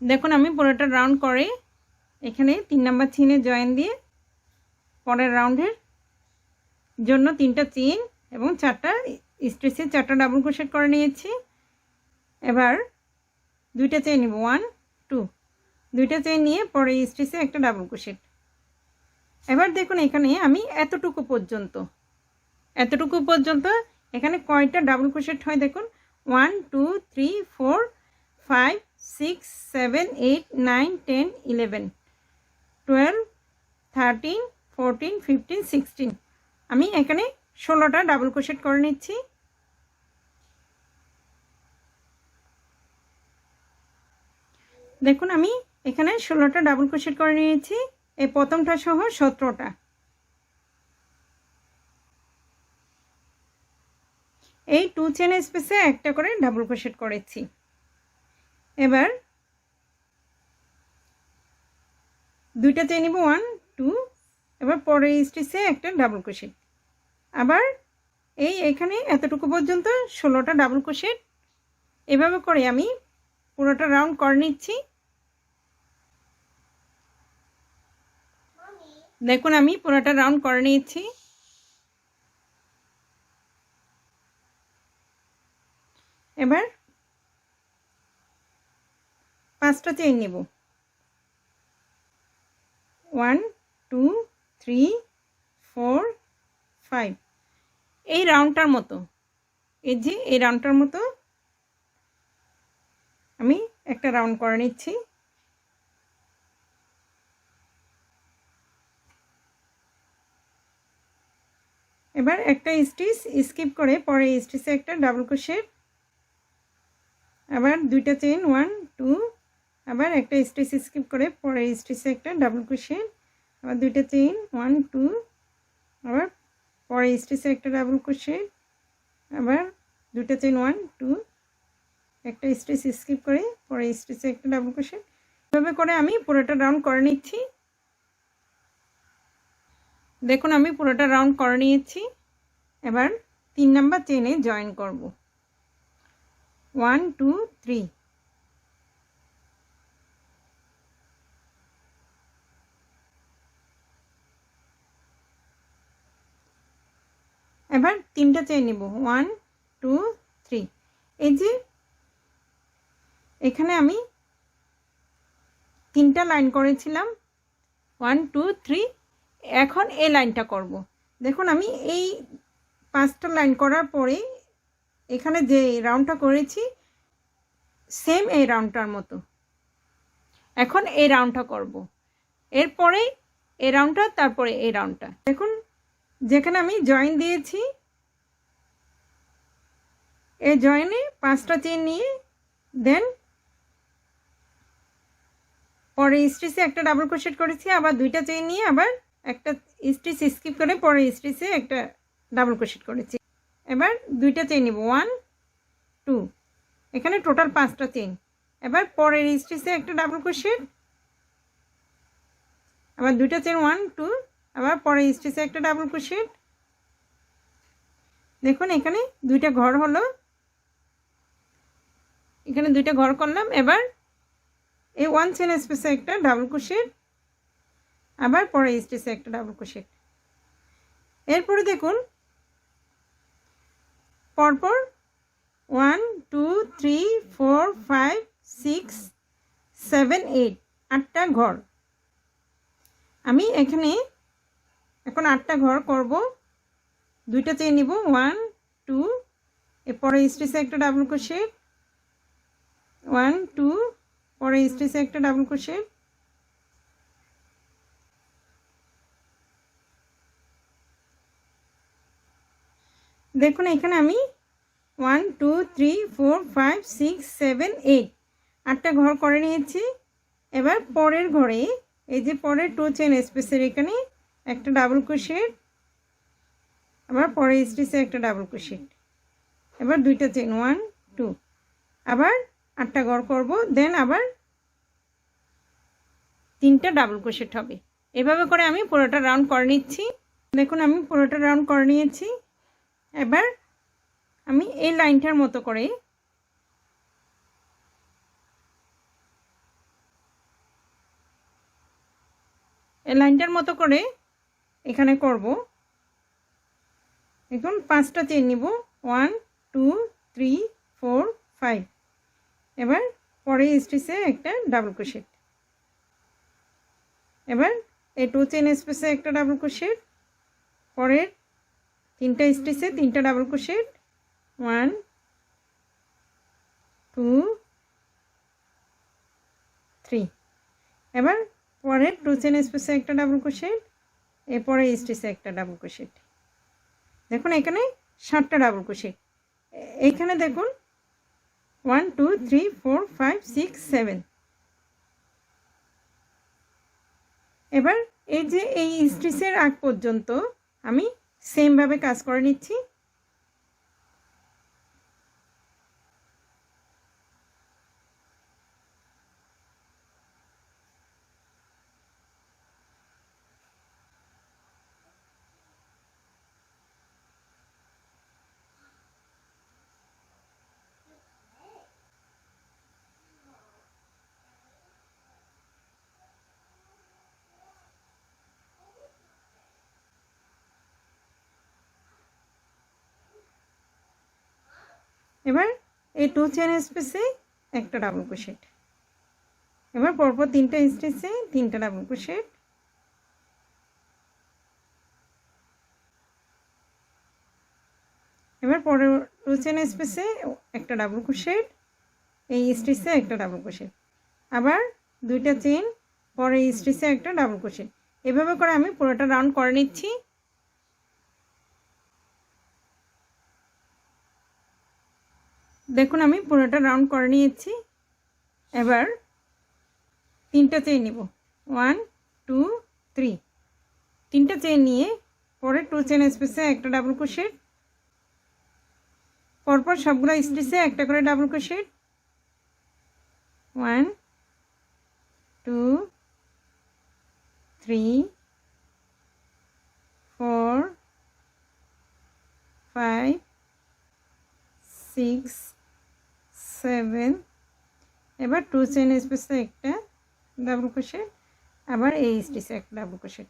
দেখুন আমি পুরোটা রাউন্ড করে এখানে 3 নাম্বার চেইনে জয়েন দিয়ে পরের রাউন্ডের জন্য তিনটা চেইন এবং চারটা স্টিচে চারটা ডাবল ক্রোশেট করে নিয়েছি এবার দুইটা চেইন নিব 1 2 দুইটা চেইন নিয়ে পরে স্টিচে একটা ডাবল ক্রোশেট এবার দেখুন এখানে আমি এতটুকু পর্যন্ত এখানে কয়টা ডাবল ক্রোশেট হয় দেখুন 1 2 3 4 5 6 7 8 9 10 11 13, 14, 15, 16 আমি এখানে 16টা ডাবল ক্রোশেট করে নিচ্ছি। দেখুন আমি এখানে 16টা ডাবল ক্রোশেট করে নিয়েছি, এই প্রথমটা সহ 17টা। এই 2 চেন স্পেসে একটা করে ডাবল ক্রোশেট করেছি। এবার দুইটা চেন নিব, 1 2, এবার পরের স্টিচে একটা ডাবল ক্রোশেট। আবার এখানে এতটুকু পর্যন্ত 16টা ডাবল ক্রোশেট। এভাবে করে আমি পুরোটা রাউন্ড করে নিচ্ছি। দেখুন আমি পুরোটা রাউন্ড করে নিয়েছি। এবার 5টা চেইন নেব, 1 2 3 4 5। এই রাউন্ডটার মতো, এই যে এই রাউন্ডটার মতো আমি একটা রাউন্ড করে নিচ্ছি। এবার একটা স্টিচ স্কিপ করে পরে স্টিচে একটা ডাবল ক্রোশেট, আবার দুইটা চেইন 1 2, আবার একটা স্টিচ স্কিপ করে পরে স্টিচে একটা ডাবল ক্রোশেট, আবার দুইটা চেইন 1 2, আবার পরে স্টিচে একটা ডাবল ক্রোশেট, আবার দুইটা চেইন 1 2, একটা স্টিচ স্কিপ করে পরে স্টিচে একটা ডাবল ক্রোশেট। এভাবে করে আমি পুরোটা রাউন্ড করে নিচ্ছি। দেখুন আমি পুরোটা রাউন্ড করে নিয়েছি। এবার 3 নাম্বার চেইনে জয়েন করব, 1 2 3। এবার 3টা চেইন নিব, 1 2 3। এই যে এখানে আমি 3টা লাইন করেছিলাম, 1 2 3। এখন এই লাইনটা করব। দেখুন আমি এই 5টা লাইন করার পরে এখানে যে রাউন্ডটা করেছি সেম এই রাউন্ডটার মতো এখন এই রাউন্ডটা করব। এরপরে এই রাউন্ডটা, তারপরে এই রাউন্ডটা। দেখুন যেখানে আমি জয়েন দিয়েছি এই জয়েনে 5টা চেইন নিয়ে দেন পরে স্টিচে একটা ডাবল ক্রোশেট করেছি, আবার দুইটা চেইন নিয়ে আবার একটা স্টিচ স্কিপ করে পরে স্টিচে একটা ডাবল ক্রোশেট করেছি। এবার দুইটা চেইন নিব, 1 2, এখানে টোটাল 5টা চেইন। এবার পরের স্টিচে একটা ডাবল ক্রোশেট, আবার দুইটা চেইন 1 2, আবার পরের স্টিচে একটা ডাবল ক্রোশেট। দেখুন এখানে দুইটা ঘর হলো, এখানে দুইটা ঘর করলাম। এবার এই 1 চেইন স্পেসে একটা ডাবল ক্রোশেট, আবার পরে স্টিচে একটা ডাবল ক্রোশেট। এরপরে দেখুন পরপর 1 2 3 4 5 6 7 8, 8টা ঘর। আমি এখানে এখন 8টা ঘর করব। দুইটা চেইন নিব, 1 2, এরপরে স্টিচে একটা ডাবল ক্রোশেট, 1 2, পরে স্টিচে একটা ডাবল ক্রোশেট, দেখুন এখানে আমি 1 2 3 4 5 6 7 8, 8টা ঘর করে নিয়েছি। এবার পরের ঘরে এই যে পরের 2 চেইন স্পেসের এখানে একটা ডাবল ক্রোশেট, আবার পরে স্টিচে একটা ডাবল ক্রোশেট, এবার দুইটা চেইন 1 2, আবার 8টা ঘর করব। দেন আবার 3টা ডাবল ক্রোশেট হবে। এভাবে করে আমি পুরোটা রাউন্ড করে নিচ্ছি। দেখুন আমি পুরোটা রাউন্ড করে নিয়েছি। এবার আমি এই লাইনটার মতো করে এখানে করব। এখন 5টা চেইন নিব, 1 2 3 4 5। এবার পরে স্টিচে একটা ডাবল ক্রোশেট, এবার এই 2 চেইন স্পেসে একটা ডাবল ক্রোশেট, পরের 3টা স্টিচে 3টা ডাবল ক্রোশেট, 1 2 3। এবার পরের 2 চেইন স্পেসে একটা ডাবল ক্রোশেট, এরপরে স্টিচে একটা ডাবল ক্রোশেট। দেখুন এখানে 7টা ডাবল ক্রোশেট। এইখানে দেখুন 1 2 3 4 5 6 7। এবার এই যে এই স্টিচের আগ পর্যন্ত আমি সেমভাবে কাজ করে নিচ্ছি। এবার এই 2 চেন স্পেসে একটা ডাবল ক্রোশেট। এবার পরপর 3টা স্টিচে 3টা ডাবল ক্রোশেট। এবার পরের 2 চেন স্পেসে একটা ডাবল ক্রোশেট, এই স্টিচে একটা ডাবল ক্রোশেট, আবার 2টা চেন, পরে স্টিচে একটা ডাবল ক্রোশেট। এভাবে করে আমি পুরোটা রাউন্ড করে নিচ্ছি। দেখুন আমি পুরোটা রাউন্ড করে নিয়েছি। এবার 3টা চেন নিব, 1 2 3। 3টা চেন নিয়ে পরে 2 চেন স্পেসে একটা ডাবল ক্রোশেট, পরপর সবগুলো স্টিচে একটা করে ডাবল ক্রোশেট, 1 2 3 4 5 6 7। এবার 2 চেন স্পেসে একটা ডাবল ক্রোশেট, আবার এই স্টিচে একটা ডাবল ক্রোশেট।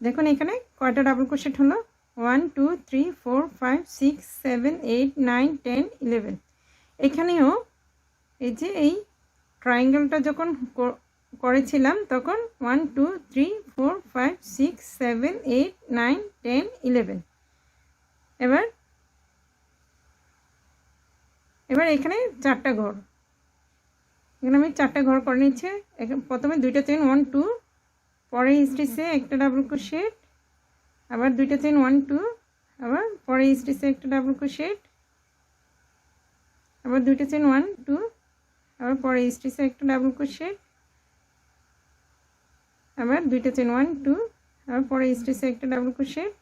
দেখুন এখানে কয়টা ডাবল ক্রোশেট হলো, 1 2 3 4 5 6 7 8 9 10 11। এখানেও এই যে এই ট্রায়াঙ্গেলটা যখন করেছিলাম তখন 1 2 3 4 5 6 7 8 9 10 11। এবার এখানে 4টা ঘর, এখানে আমি 4টা ঘর করে নিচ্ছি। প্রথমে 2টা চেন 1 2, পরে স্টিচে একটা ডাবল ক্রোশেট, আবার 2টা চেন 1 2, আবার পরে স্টিচে একটা ডাবল ক্রোশেট, আবার 2টা চেন 1 2, আবার পরে স্টিচে একটা ডাবল ক্রোশেট, আবার 2টা চেন 1 2, আবার পরে স্টিচে একটা ডাবল ক্রোশেট।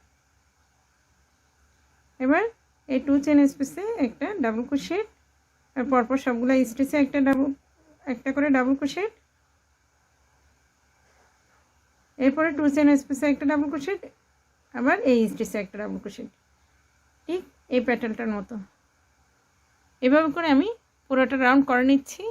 এবার এই 2 চেন স্পেসে একটা ডাবল ক্রোশেট, আর পরপর সবগুলো স্টিচে একটা করে ডাবল ক্রোশেট। এরপরে 2 চেন স্পেসে একটা ডাবল ক্রোশেট, আবার এই স্টিচে একটা ডাবল ক্রোশেট, ঠিক এই প্যাটার্নটার মতো। এভাবে করে আমি পুরোটা রাউন্ড করে নিচ্ছি।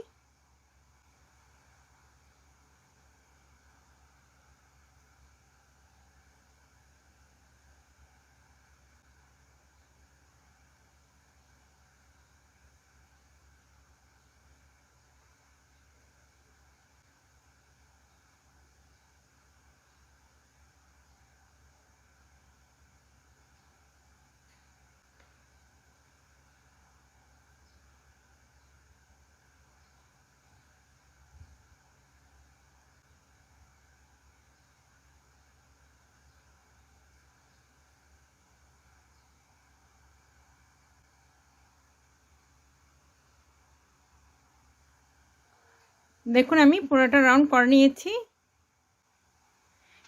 দেখুন আমি পুরোটা রাউন্ড করে নিয়েছি।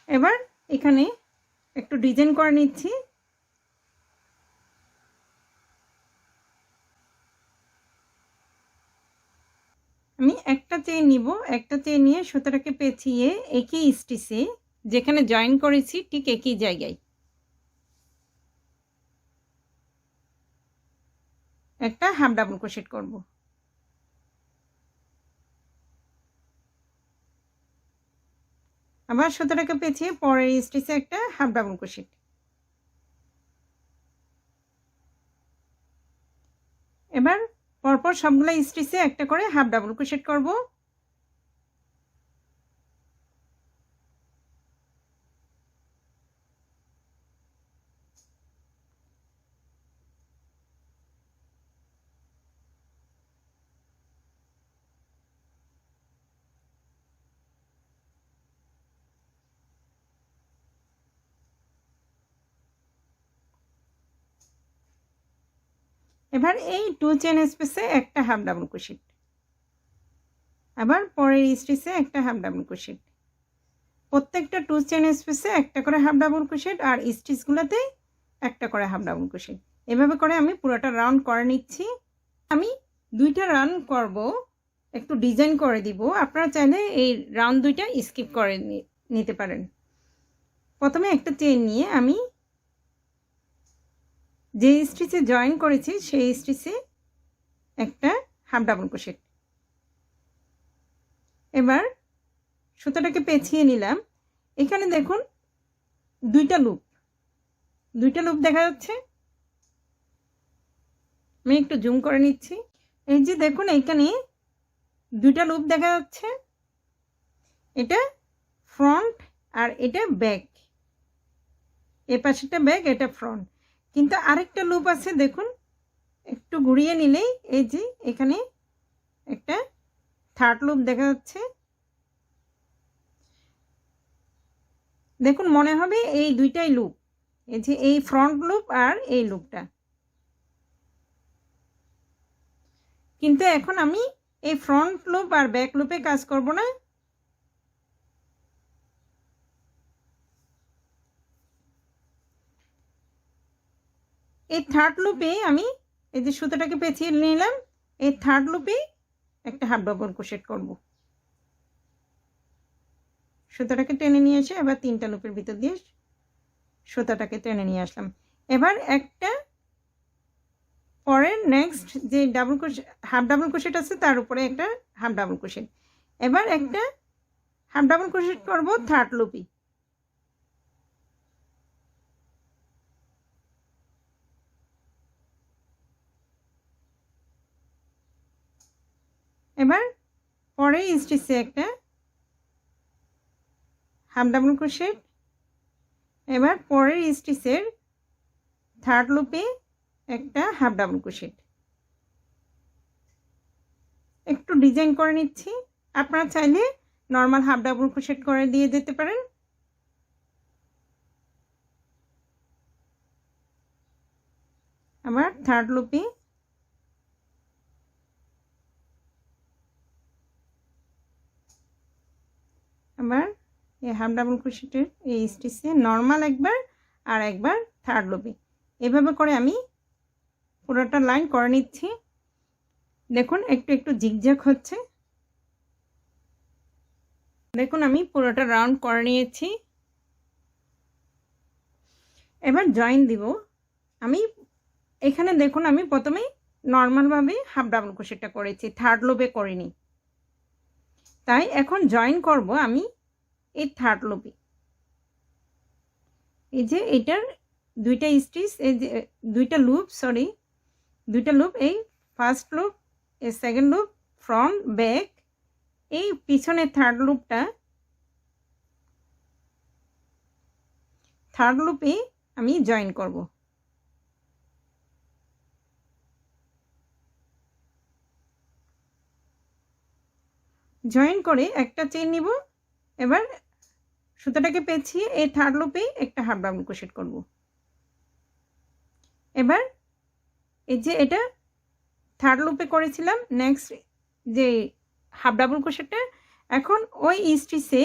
এবার এখানে একটু ডিজাইন করে নিচ্ছি। আমি একটা চেইন নিব, একটা চেইন নিয়ে সুতোটাকে পেঁচিয়ে একই স্টিচে যেখানে জয়েন করেছি ঠিক একই জায়গায় একটা হাফ ডাবল ক্রোশেট করব। আবার সুতোটাকে পেঁচিয়ে পরের স্টিচে একটা হাফ ডাবল ক্রোশেট। এবার পরপর সবগুলো স্টিচে একটা করে হাফ ডাবল ক্রোশেট করব। এবার এই 2 চেন স্পেসে একটা হাফ ডাবল ক্রোশেট, আবার পরের স্টিচে একটা হাফ ডাবল ক্রোশেট, প্রত্যেকটা 2 চেন স্পেসে একটা করে হাফ ডাবল ক্রোশেট আর স্টিচগুলোতে একটা করে হাফ ডাবল ক্রোশেট। এভাবে করে আমি পুরোটা রাউন্ড করে নিচ্ছি। আমি 2টা রাউন্ড করব, একটু ডিজাইন করে দিব। আপনারা চাইলে এই রাউন্ড 2টা স্কিপ করে নিতে পারেন। প্রথমে একটা চেন নিয়ে আমি যে স্টিচে জয়েন করেছি সেই স্টিচে একটা হাফ ডাবল ক্রোশেট। এবার সুতাটাকে পেঁচিয়ে নিলাম। এখানে দেখুন 2টা লুপ দেখা যাচ্ছে। আমি একটু জুম করে নিচ্ছি। এই যে দেখুন এইখানে 2টা লুপ দেখা যাচ্ছে, এটা ফ্রন্ট আর এটা ব্যাক। এ পাশেটা ব্যাক, এটা ফ্রন্ট। কিন্তু আরেকটা লুপ আছে দেখুন, একটু ঘুরিয়ে নিলেই এই যে এখানে একটা থার্ড লুপ দেখা যাচ্ছে। দেখুন মনে হবে এই 2টাই লুপ, এই যে এই ফ্রন্ট লুপ আর এই লুপটা। কিন্তু এখন আমি এই ফ্রন্ট লুপ আর ব্যাক লুপে কাজ করব না। এই থার্ড লুপে আমি এই যে সুতাটাকে পেঁচিয়ে নিলাম, এই থার্ড লুপে একটা হাফ ডাবল ক্রোশেট করব। সুতাটাকে টেনে নিয়ে এসে এবার 3টা লুপের ভিতর দিয়ে সুতাটাকে টেনে নিয়ে আসলাম। এবার একটা পরের নেক্সট যে double crochet, half double crochet আছে তার উপরে একটা হাফ ডাবল ক্রোশেট। এবার একটা হাফ ডাবল ক্রোশেট করব থার্ড লুপে। এবার পরের স্টিচে একটা হাফ ডাবল ক্রোশেট। এবার পরের স্টিচের থার্ড লুপে একটা হাফ ডাবল ক্রোশেট। একটু ডিজাইন করে নিচ্ছি। আপনারা চাইলে নর্মাল হাফ ডাবল ক্রোশেট করে দিয়ে দিতে পারেন। আবার থার্ড লুপে আবার এই হাফ ডাবল ক্রোশেটের এই স্টিচে নর্মাল একবার আর একবার থার্ড লুপে। এভাবে করে আমি পুরোটা লাইন করে নিচ্ছি। দেখুন একটু একটু জিগজ্যাগ হচ্ছে। দেখুন আমি পুরোটা রাউন্ড করে নিয়েছি। এবার জয়েন দিব। আমি এখানে দেখুন আমি প্রথমেই নর্মালভাবে হাফ ডাবল ক্রোশেটটা করেছি, থার্ড লুপে করিনি। তাই এখন জয়েন করব আমি এই থার্ড লুপে। এই যে এটার 2টা স্টিচ, এই যে 2টা লুপ, সরি 2টা লুপ, এই ফার্স্ট লুপ, এই সেকেন্ড লুপ, ফ্রন্ট ব্যাক, এই পিছনের থার্ড লুপটা, থার্ড লুপে আমি জয়েন করব। জয়েন করে একটা চেন নিব। এবার সুতাটাকে পেঁচিয়ে এই থার্ড লুপে একটা হাফ ডাবল ক্রোশেট করব। এবার এই যে এটা থার্ড লুপে করেছিলাম নেক্সট যে হাফ ডাবল ক্রোশেটটা, এখন ওই স্টিচে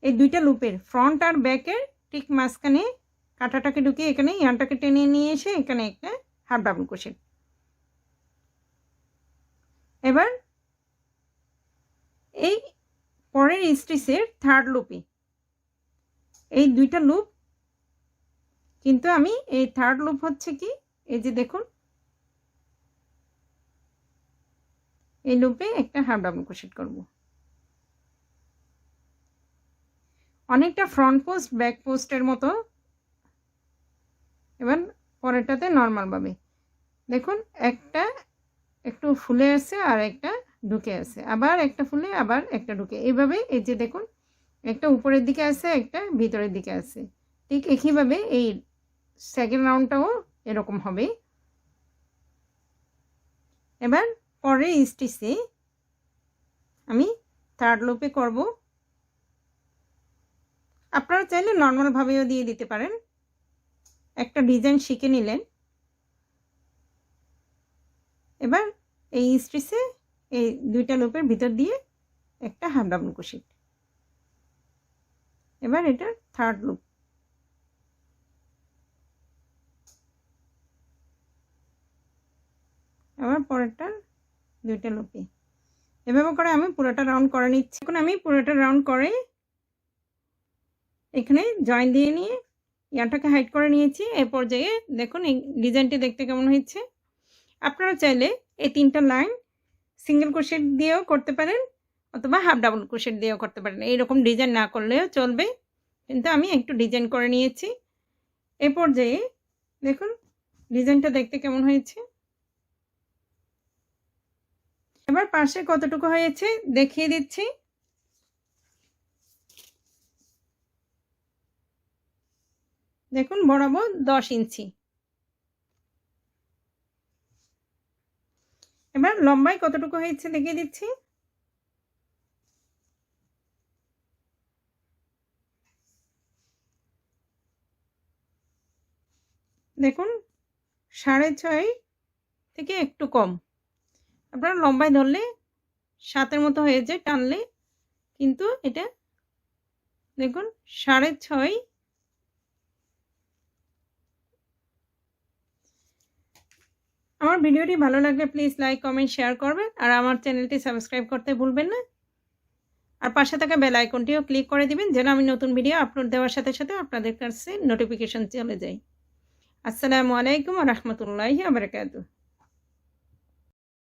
এই 2টা লুপের ফ্রন্ট আর ব্যাকের ঠিক মাঝখানে কাঁটাটাকে ঢুকিয়ে এখানে ইয়ানটাকে টেনে নিয়ে এসে এখানে একটা হাফ ডাবল ক্রোশেট। এবার এই পরের স্টিচের থার্ড লুপে এই 2টা লুপ, কিন্তু আমি এই থার্ড লুপ হচ্ছে কি, এই যে দেখুন এই লুপে একটা হাফ ডাবল ক্রোশেট করব। অনেকটা ফ্রন্ট পোস্ট ব্যাক পোস্টের মতো। এবার পরেরটাতে নর্মালভাবে দেখুন একটা একটু ফুলে আছে আর একটা ঢুকে আছে, আবার একটা ফুলে আবার একটা ঢুকে, এইভাবে এই যে দেখুন একটা উপরের দিকে আছে একটা ভিতরের দিকে আছে। ঠিক একইভাবে এই সেকেন্ড রাউন্ডটাও এরকম হবে। এবার পরের স্টিচে আমি থার্ড লুপে করব। আপনারা চাইলে নর্মালভাবেও দিয়ে দিতে পারেন। একটা ডিজাইন শিখে নিলেন। এবার এই স্টিচে এই দুইটা লুপের ভিতর দিয়ে একটা হাফ ডাবল ক্রোশেট। এবার এটা থার্ড লুপ। আবার পরেরটার দুইটা লুপে এভাবে করে আমি পুরোটা রাউন্ড করে নিচ্ছি। এখন আমি পুরোটা রাউন্ড করে এখানে জয়েন দিয়ে নিয়ে ইয়াটাকে হাইড করে নিয়েছি। এই পর্যায়ে দেখুন এই ডিজাইনটি দেখতে কেমন হয়েছে। আপনারা চাইলে এই তিনটা লাইন সিঙ্গেল ক্রোশেট দিয়েও করতে পারেন অথবা হাফ ডাবল ক্রোশেট দিয়েও করতে পারেন। এইরকম ডিজাইন না করলেও চলবে, কিন্তু আমি একটু ডিজাইন করে নিয়েছি। এই পর্যায়ে দেখুন ডিজাইনটা দেখতে কেমন হয়েছে। এবার পাশে কতটুকু হয়েছে দেখিয়ে দিচ্ছি। দেখুন বরাবর 10 ইঞ্চি। এবার লম্বায় কতটুকু হয়েছে দেখিয়ে দিচ্ছি। দেখুন 6.5 থেকে একটু কম। আপনারা লম্বায় ধরলে 7-এর মতো হয়ে যায় টানলে, কিন্তু এটা দেখুন 6.5। আমার ভিডিওটি ভালো লাগলে প্লিজ লাইক কমেন্ট শেয়ার করবেন আর আমার চ্যানেলটি সাবস্ক্রাইব করতে ভুলবেন না। আর পাশে থাকা বেল আইকনটিও ক্লিক করে দিবেন যেন আমি নতুন ভিডিও আপলোড দেওয়ার সাথে সাথে আপনাদের কাছে নোটিফিকেশন চলে যায়। আসসালামু আলাইকুম ওয়া রাহমাতুল্লাহি ওয়া বারাকাতুহু।